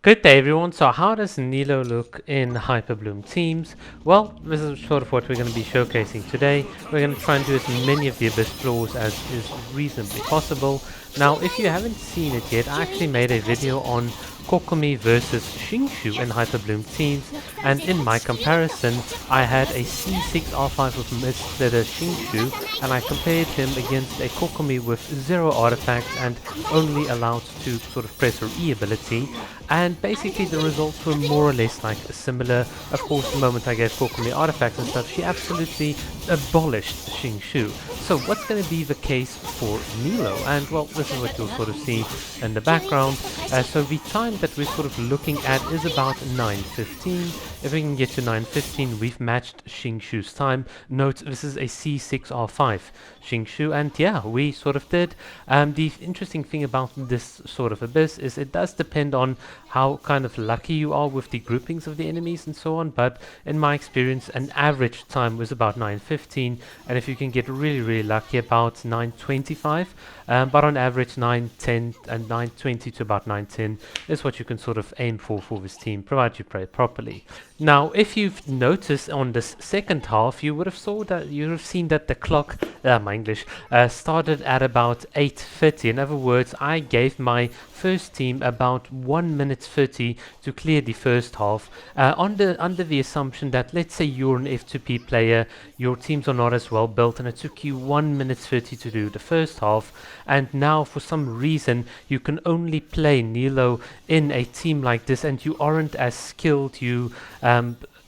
Good day everyone. So how does Nilou look in Hyperbloom teams? Well, this is sort of what we're going to be showcasing today. We're going to try and do as many of the Abyss floors as is reasonably possible. Now, if you haven't seen it yet, I actually made a video on Kokomi versus Xingshu in Hyperbloom teams, and in my comparison, I had a C6R5 with Mr. Xingshu, and I compared him against a Kokomi with 0 artifacts and only allowed to sort of press her E ability. And basically the results were more or less like similar. Of course, the moment I gave Kokomi artifacts and stuff, she absolutely abolished Xingshu. So what's going to be the case for Nilou? And well, this is what you'll sort of see in the background. So the time that we're sort of looking at is about 9:15. If we can get to 9:15, we've matched Xingshu's time. Note, this is a C6R5 Xingshu, and yeah, we sort of did. The interesting thing about this sort of abyss is it does depend on how kind of lucky you are with the groupings of the enemies and so on, but in my experience an average time was about 9:15, and if you can get really lucky, about 9:25, but on average 9:10 and 9:20 to about 9:10 is what you can sort of aim for this team, provided you play properly. Now, if you've noticed on this second half, you would have seen that the clock, my English, started at about 8:30. In other words, I gave my first team about 1 minute 30 to clear the first half, under the assumption that, let's say you're an F2P player, your teams are not as well built, and it took you 1 minute 30 to do the first half, and now for some reason you can only play Nilou in a team like this, and you aren't as skilled.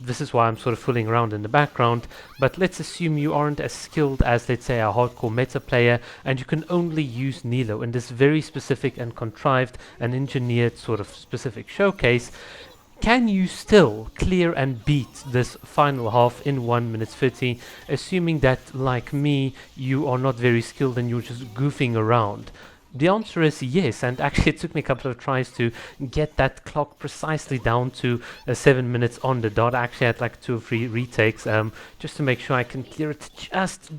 This is why I'm sort of fooling around in the background, but let's assume you aren't as skilled as, let's say, a hardcore meta player, and you can only use Nilou in this very specific and contrived and engineered sort of specific showcase. Can you still clear and beat this final half in 1 minute 30, assuming that, like me, you are not very skilled and you're just goofing around? The answer is yes, and actually it took me a couple of tries to get that clock precisely down to 7 minutes on the dot. I actually had like 2 or 3 retakes just to make sure I can clear it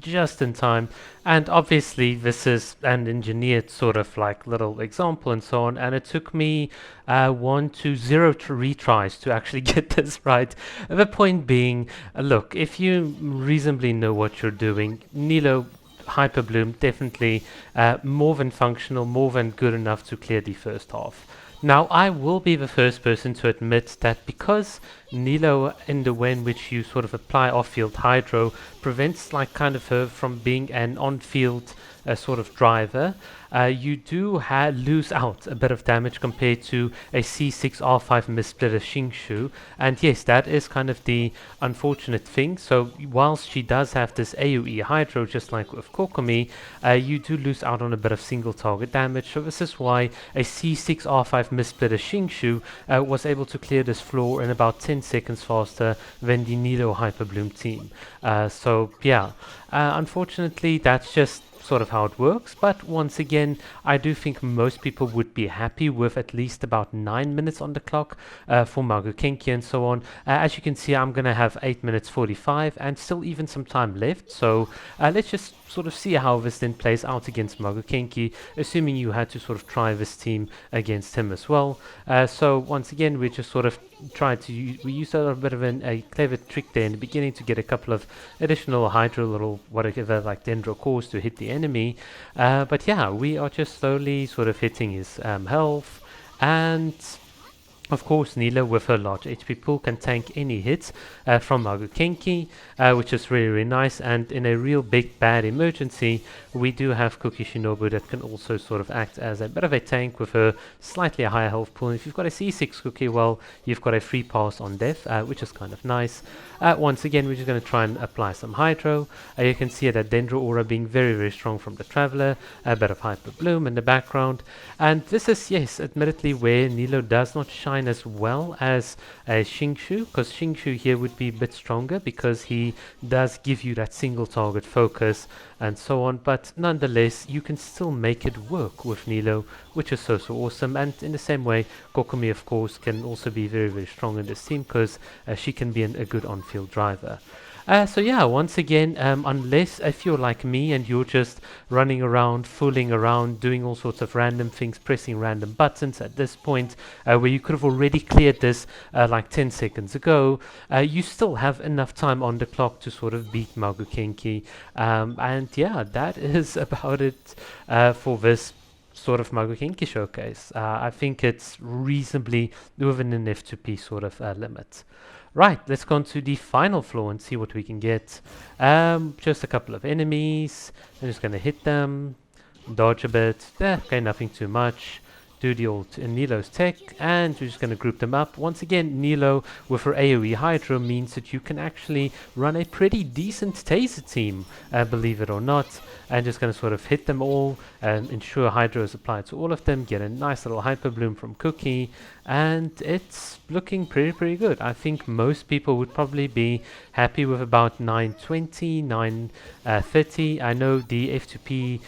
just in time. And obviously this is an engineered sort of like little example and so on, and it took me 1 to 0 retries to actually get this right. The point being, look, if you reasonably know what you're doing, Nilou Hyperbloom definitely more than functional, more than good enough to clear the first half. Now, I will be the first person to admit that because Nilou, in the way in which you sort of apply off-field hydro, prevents like kind of her from being an on-field sort of driver, you do lose out a bit of damage compared to a C6R5 Mistsplitter Xingshu, and yes, that is kind of the unfortunate thing. So whilst she does have this AoE hydro, just like with Kokomi, you do lose out on a bit of single target damage. So this is why a C6R5 Mistsplitter Xingshu was able to clear this floor in about 10 seconds faster than the Nilou Hyperbloom team. So yeah, unfortunately that's just sort of how it works, but once again, I do think most people would be happy with at least about 9 minutes on the clock for Maguu Kenki and so on. As you can see, I'm going to have 8 minutes 45 and still even some time left, so let's just sort of see how this then plays out against Maguu Kenki, assuming you had to sort of try this team against him as well. So once again, we just sort of tried to we used a little bit of a clever trick there in the beginning to get a couple of additional hydro little whatever like dendro cores to hit the enemy, but yeah, we are just slowly sort of hitting his health, and of course, Nilou, with her large HP pool, can tank any hits from Maguu Kenki, which is really nice. And in a real big bad emergency, we do have Cookie Shinobu that can also sort of act as a bit of a tank with her slightly higher health pool. And if you've got a C6 Cookie, well, you've got a free pass on death, which is kind of nice. Once again, we're just going to try and apply some hydro. You can see that Dendro Aura being very strong from the Traveler, a bit of Hyperbloom in the background. And this is, yes, admittedly where Nilou does not shine as well as Xingshu, because Xingshu here would be a bit stronger because he does give you that single target focus and so on, but nonetheless you can still make it work with Nilou, which is so awesome. And in the same way, Kokomi of course can also be very strong in this team because she can be a good on-field driver. So yeah, once again, unless if you're like me and you're just running around, fooling around, doing all sorts of random things, pressing random buttons at this point, where you could have already cleared this like 10 seconds ago, you still have enough time on the clock to sort of beat Maguu Kenki. And yeah, that is about it for this sort of Maguu Kenki showcase. I think it's reasonably within an F2P sort of limit. Right, let's go on to the final floor and see what we can get. Just a couple of enemies. I'm just going to hit them, dodge a bit. Okay, nothing too much. Do the old Nilou's tech, and we're just going to group them up. Once again, Nilou with her AoE Hydro means that you can actually run a pretty decent Taser team, believe it or not. And just going to sort of hit them all and ensure Hydro is applied to all of them. Get a nice little Hyperbloom from Cookie, and it's looking pretty good. I think most people would probably be happy with about 920, 930. I know the F2P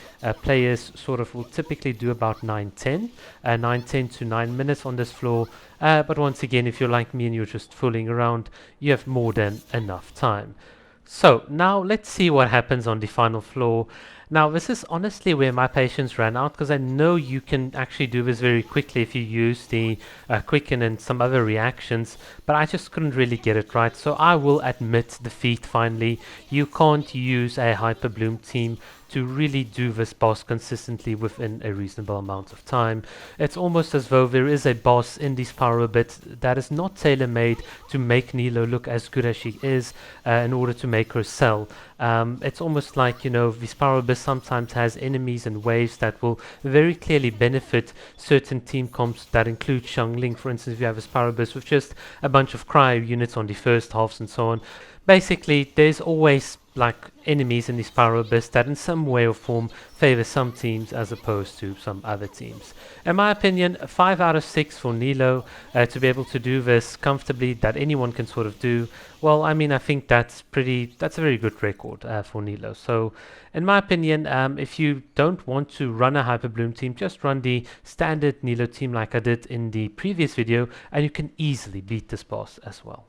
players sort of will typically do about 910. 910 to 9 minutes on this floor, but once again, if you're like me and you're just fooling around, you have more than enough time. So now let's see what happens on the final floor. Now this is honestly where my patience ran out, because I know you can actually do this very quickly if you use the quicken and some other reactions, but I just couldn't really get it right. So I will admit defeat finally. You can't use a Hyperbloom team to really do this boss consistently within a reasonable amount of time. It's almost as though there is a boss in this power bit that is not tailor-made to make Nilou look as good as she is in order to make her sell. It's almost like, you know, this power bit sometimes has enemies and waves that will very clearly benefit certain team comps that include Xiangling. For instance, if you have a power bit with just a bunch of cryo units on the first halves and so on. Basically, there's always like enemies in this power abyss that in some way or form favor some teams as opposed to some other teams. In my opinion, 5 out of 6 for Nilou to be able to do this comfortably, that anyone can sort of do. Well, I mean, I think that's a very good record for Nilou. So in my opinion, if you don't want to run a Hyperbloom team, just run the standard Nilou team like I did in the previous video, and you can easily beat this boss as well.